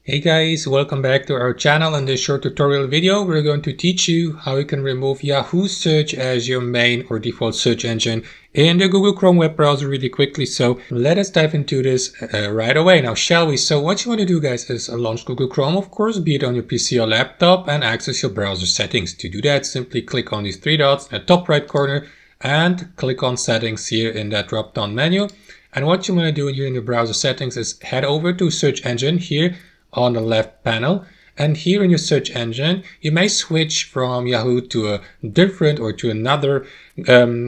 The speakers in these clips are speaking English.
Hey guys, welcome back to our channel. In this short tutorial video, we're going to teach you how you can remove Yahoo search as your main or default search engine in the Google Chrome web browser really quickly. So let us dive into this right away. Now, shall we? So what you want to do, guys, is launch Google Chrome, of course, be it on your PC or laptop, and access your browser settings. To do that, simply click on these three dots in the top right corner and click on settings here in that drop down menu. And what you want to do here in your browser settings is head over to search engine here on the left panel, and here in your search engine you may switch from Yahoo to a different or to another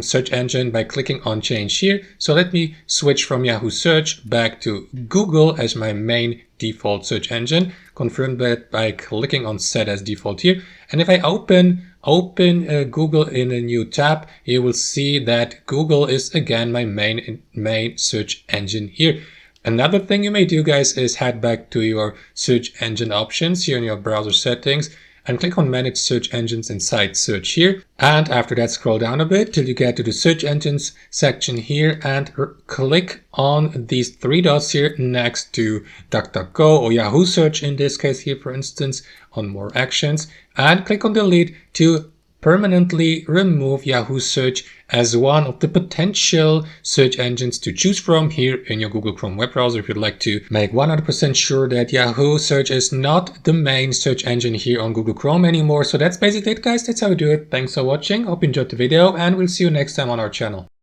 search engine by clicking on change here. So let me switch from Yahoo search back to Google as my main default search engine. Confirm that by clicking on set as default here, and if I open Google in a new tab, you will see that Google is again my main search engine here. Another thing you may do, guys, is head back to your search engine options here in your browser settings and click on manage search engines inside search here. And after that, scroll down a bit till you get to the search engines section here and click on these three dots here next to DuckDuckGo or Yahoo search in this case here, for instance, on more actions, and click on delete to permanently remove Yahoo search as one of the potential search engines to choose from here in your Google Chrome web browser if you'd like to make 100% sure that Yahoo search is not the main search engine here on Google Chrome anymore. So that's basically it, guys. That's how we do it. Thanks for watching. Hope you enjoyed the video, and we'll see you next time on our channel.